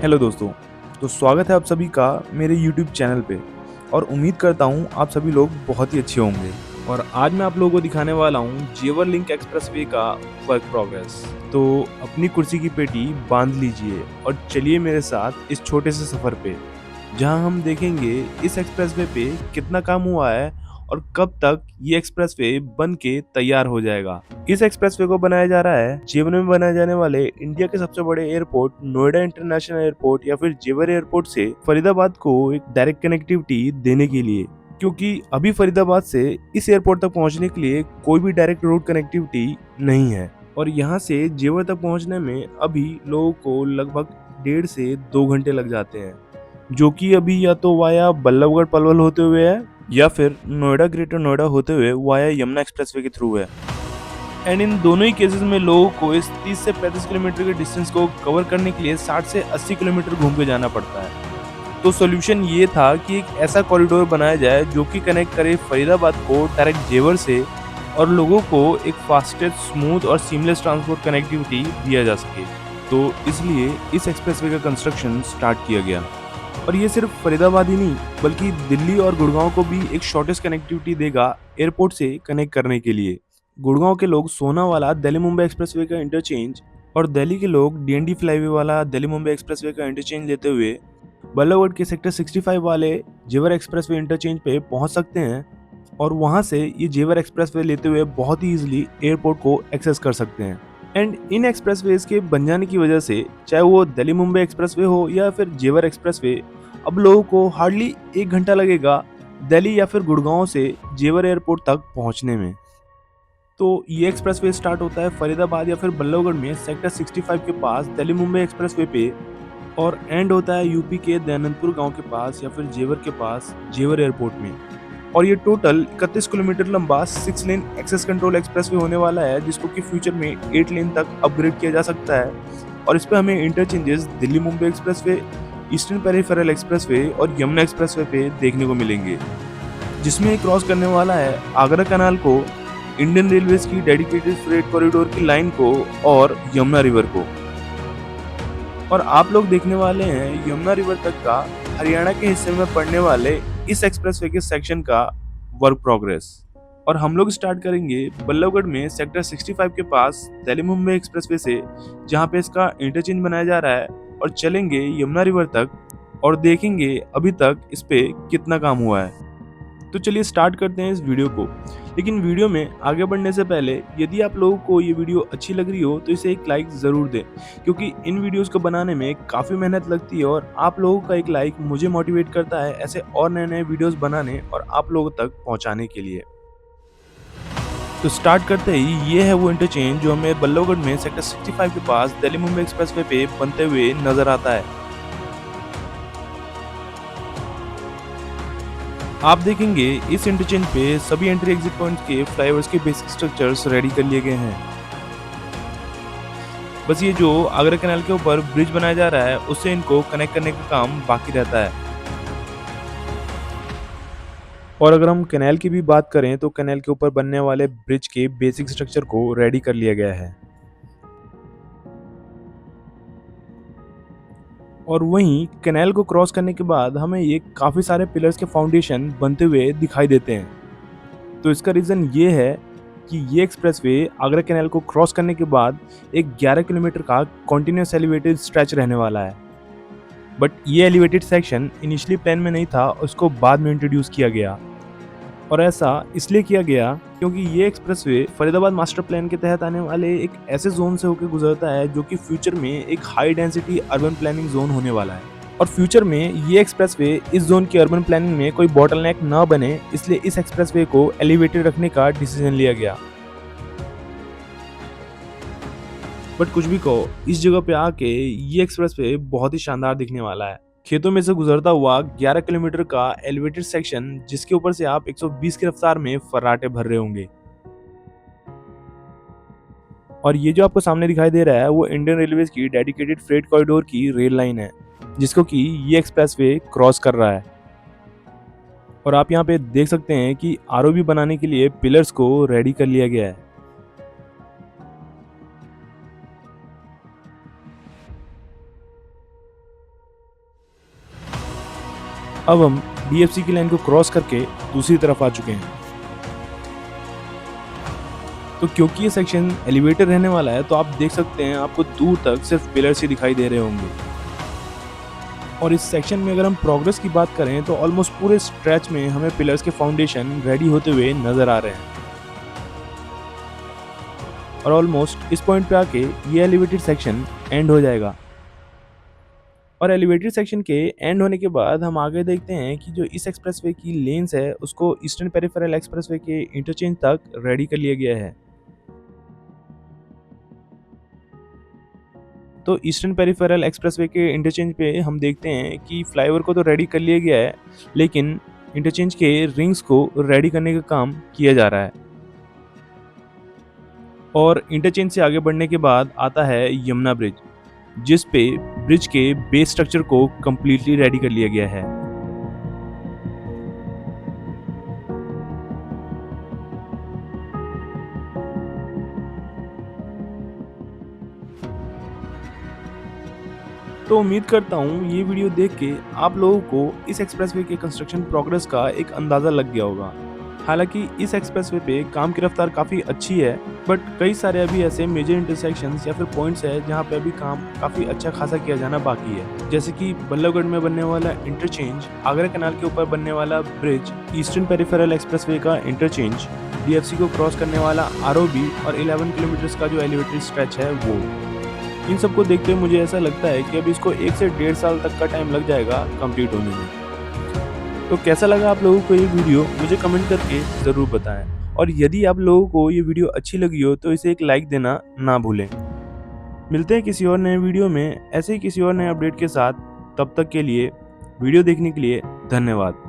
Hello दोस्तों। तो स्वागत है आप सभी का मेरे यूट्यूब चैनल पे और उम्मीद करता हूँ आप सभी लोग बहुत ही अच्छे होंगे। और आज मैं आप लोगों को दिखाने वाला हूँ जेवर लिंक एक्सप्रेसवे का वर्क प्रोग्रेस। तो अपनी कुर्सी की पेटी बांध लीजिए और चलिए मेरे साथ इस छोटे से सफ़र पे, जहाँ हम देखेंगे इस एक्सप्रेसवे पे कितना काम हुआ है और कब तक ये एक्सप्रेसवे बन के तैयार हो जाएगा। इस एक्सप्रेसवे को बनाया जा रहा है जेवर में बनाए जाने वाले इंडिया के सबसे बड़े एयरपोर्ट नोएडा इंटरनेशनल एयरपोर्ट या फिर जेवर एयरपोर्ट से फरीदाबाद को एक डायरेक्ट कनेक्टिविटी देने के लिए, क्योंकि अभी फरीदाबाद से इस एयरपोर्ट तक पहुंचने के लिए कोई भी डायरेक्ट रोड कनेक्टिविटी नहीं है। और यहाँ से जेवर तक पहुंचने में अभी लोगों को लगभग 1.5 से 2 घंटे लग जाते हैं, जो कि अभी या तो वाया बल्लभगढ़ पलवल होते हुए है या फिर नोएडा ग्रेटर नोएडा होते हुए वाया यमुना एक्सप्रेसवे के थ्रू है। एंड इन दोनों ही केसेस में लोगों को इस 30 से 35 किलोमीटर के डिस्टेंस को कवर करने के लिए 60 से 80 किलोमीटर घूम के जाना पड़ता है। तो सॉल्यूशन ये था कि एक ऐसा कॉरिडोर बनाया जाए जो कि कनेक्ट करे फरीदाबाद को डायरेक्ट जेवर से और लोगों को एक फास्टेस्ट, स्मूथ और सीमलेस ट्रांसपोर्ट कनेक्टिविटी दिया जा सके। तो इसलिए इस एक्सप्रेसवे का कंस्ट्रक्शन स्टार्ट किया गया। और ये सिर्फ फरीदाबाद ही नहीं बल्कि दिल्ली और गुड़गांव को भी एक शॉर्टेस्ट कनेक्टिविटी देगा एयरपोर्ट से कनेक्ट करने के लिए। गुड़गांव के लोग सोनावाला दिल्ली मुंबई एक्सप्रेसवे का इंटरचेंज और दिल्ली के लोग डीएनडी फ्लाईवे वाला दिल्ली मुंबई एक्सप्रेसवे का इंटरचेंज लेते हुए बल्लभगढ़ के सेक्टर 65 वाले जेवर एक्सप्रेसवे इंटरचेंज पे पहुंच सकते हैं और वहां से ये जेवर एक्सप्रेसवे लेते हुए बहुत ही इजीली एयरपोर्ट को एक्सेस कर सकते हैं। एंड इन एक्सप्रेसवेज के बन जाने की वजह से चाहे वो दिल्ली मुंबई एक्सप्रेसवे हो या फिर जेवर एक्सप्रेसवे, अब लोगों को हार्डली 1 घंटा लगेगा दिल्ली या फिर गुड़गांव से जेवर एयरपोर्ट तक पहुंचने में। तो ये एक्सप्रेसवे स्टार्ट होता है फरीदाबाद या फिर बल्लभगढ़ में सेक्टर 65 के पास दिल्ली मुंबई एक्सप्रेसवे पे और एंड होता है यूपी के दयानंदपुर गांव के पास या फिर जेवर के पास जेवर एयरपोर्ट में। और ये टोटल 31 किलोमीटर लंबा 6 लेन एक्सेस कंट्रोल एक्सप्रेसवे होने वाला है, जिसको कि फ्यूचर में 8 लेन तक अपग्रेड किया जा सकता है। और इस पे हमें interchanges Delhi Mumbai expressway, eastern peripheral expressway और यमुना एक्सप्रेसवे पे देखने को मिलेंगे, जिसमें क्रॉस करने वाला है आगरा कैनाल को, इंडियन रेलवेज की डेडिकेटेड फ्रेट कॉरिडोर की लाइन को और यमुना रिवर को। और आप लोग देखने वाले हैं यमुना रिवर तक का हरियाणा के हिस्से में पड़ने वाले इस एक्सप्रेसवे के सेक्शन का वर्क प्रोग्रेस। और हम लोग स्टार्ट करेंगे बल्लभगढ़ में सेक्टर 65 के पास दिल्ली मुंबई एक्सप्रेसवे से, जहां पे इसका इंटरचेंज बनाया जा रहा है, और चलेंगे यमुना रिवर तक और देखेंगे अभी तक इस पे कितना काम हुआ है। तो चलिए स्टार्ट करते हैं इस वीडियो को। लेकिन वीडियो में आगे बढ़ने से पहले यदि आप लोगों को ये वीडियो अच्छी लग रही हो तो इसे एक लाइक ज़रूर दें, क्योंकि इन वीडियोस को बनाने में काफ़ी मेहनत लगती है और आप लोगों का एक लाइक मुझे मोटिवेट करता है ऐसे और नए नए वीडियोस बनाने और आप लोगों तक पहुंचाने के लिए। तो स्टार्ट करते ही ये है वो इंटरचेंज जो हमें बल्लभगढ़ में सेक्टर 65 के पास दिल्ली मुंबई एक्सप्रेसवे पे बनते हुए नजर आता है। आप देखेंगे इस इंटरचेंज पे सभी एंट्री एग्जिट पॉइंट्स के फ्लाईओवर्स के बेसिक स्ट्रक्चर्स रेडी कर लिए गए हैं। बस ये जो आगरा कैनाल के ऊपर ब्रिज बनाया जा रहा है उससे इनको कनेक्ट करने का काम बाकी रहता है। और अगर हम कैनाल की भी बात करें तो कैनाल के ऊपर बनने वाले ब्रिज के बेसिक स्ट्रक्चर को रेडी कर लिया गया है। और वहीं कैनाल को क्रॉस करने के बाद हमें ये काफ़ी सारे पिलर्स के फाउंडेशन बनते हुए दिखाई देते हैं। तो इसका रीज़न ये है कि ये एक्सप्रेसवे आगरा कैनाल को क्रॉस करने के बाद एक 11 किलोमीटर का कॉन्टिन्यूस एलिवेटेड स्ट्रेच रहने वाला है। बट ये एलिवेटेड सेक्शन इनिशियली प्लान में नहीं था, उसको बाद में इंट्रोड्यूस किया गया। और ऐसा इसलिए किया गया क्योंकि ये एक्सप्रेसवे फरीदाबाद मास्टर प्लान के तहत आने वाले एक ऐसे जोन से होकर गुजरता है जो कि फ्यूचर में एक high density urban planning zone होने वाला है। और फ्यूचर में ये एक्सप्रेसवे इस जोन की अर्बन प्लानिंग में कोई बॉटलनेक न बने, इसलिए इस एक्सप्रेसवे को एलिवेटेड रखने का डिसीजन लिया गया। बट कुछ भी कहो, इस जगह पे आके ये एक्सप्रेसवे बहुत ही शानदार दिखने वाला है। खेतों में से गुजरता हुआ 11 किलोमीटर का एलिवेटेड सेक्शन, जिसके ऊपर से आप 120 की रफ्तार में फर्राटे भर रहे होंगे। और ये जो आपको सामने दिखाई दे रहा है वो इंडियन रेलवेज की डेडिकेटेड फ्रेट कॉरिडोर की रेल लाइन है, जिसको कि ये एक्सप्रेसवे क्रॉस कर रहा है। और आप यहाँ पे देख सकते हैं कि आरओबी बनाने के लिए पिलर्स को रेडी कर लिया गया है। अब हम DFC की लाइन को क्रॉस करके दूसरी तरफ आ चुके हैं। तो क्योंकि ये सेक्शन एलिवेटर रहने वाला है, तो आप देख सकते हैं आपको दूर तक सिर्फ पिलर्स ही दिखाई दे रहे होंगे। और इस सेक्शन में अगर हम प्रोग्रेस की बात करें तो ऑलमोस्ट पूरे स्ट्रेच में हमें पिलर्स के फाउंडेशन रेडी होते हुए नजर आ रहे हैं। और ऑलमोस्ट इस पॉइंट पे आके ये एलिवेटेड सेक्शन एंड हो जाएगा। और एलिवेटेड सेक्शन के एंड होने के बाद हम आगे देखते हैं कि जो इस एक्सप्रेसवे की लेन्स है उसको ईस्टर्न पेरिफेरल एक्सप्रेसवे के इंटरचेंज तक रेडी कर लिया गया है। तो ईस्टर्न पेरिफेरल एक्सप्रेसवे के इंटरचेंज पे हम देखते हैं कि फ्लाईओवर को तो रेडी कर लिया गया है, लेकिन इंटरचेंज के रिंग्स को रेडी करने का काम किया जा रहा है। और इंटरचेंज से आगे बढ़ने के बाद आता है यमुना ब्रिज, जिस पे ब्रिज के बेस स्ट्रक्चर को कम्प्लीटली रेडी कर लिया गया है। तो उम्मीद करता हूँ ये वीडियो देख के आप लोगों को इस एक्सप्रेसवे के कंस्ट्रक्शन प्रोग्रेस का एक अंदाज़ा लग गया होगा। हालांकि इस एक्सप्रेसवे पे काम की रफ्तार काफ़ी अच्छी है, बट कई सारे अभी ऐसे मेजर इंटरसेक्शंस या फिर पॉइंट्स है जहाँ पे अभी काम काफ़ी अच्छा खासा किया जाना बाकी है। जैसे कि बल्लभगढ़ में बनने वाला इंटरचेंज, आगरा कैनाल के ऊपर बनने वाला ब्रिज, ईस्टर्न पेरिफेरल एक्सप्रेसवे का इंटरचेंज, DFC को क्रॉस करने वाला ROB और 11 किलोमीटर का जो एलिवेटेड स्ट्रेच है वो। इन सबको देखते हुए मुझे ऐसा लगता है कि अभी इसको 1 से 1.5 साल तक का टाइम लग जाएगा कंप्लीट होने में। तो कैसा लगा आप लोगों को ये वीडियो, मुझे कमेंट करके ज़रूर बताएं। और यदि आप लोगों को ये वीडियो अच्छी लगी हो तो इसे एक लाइक देना ना भूलें। मिलते हैं किसी और नए वीडियो में ऐसे ही किसी और नए अपडेट के साथ। तब तक के लिए वीडियो देखने के लिए धन्यवाद।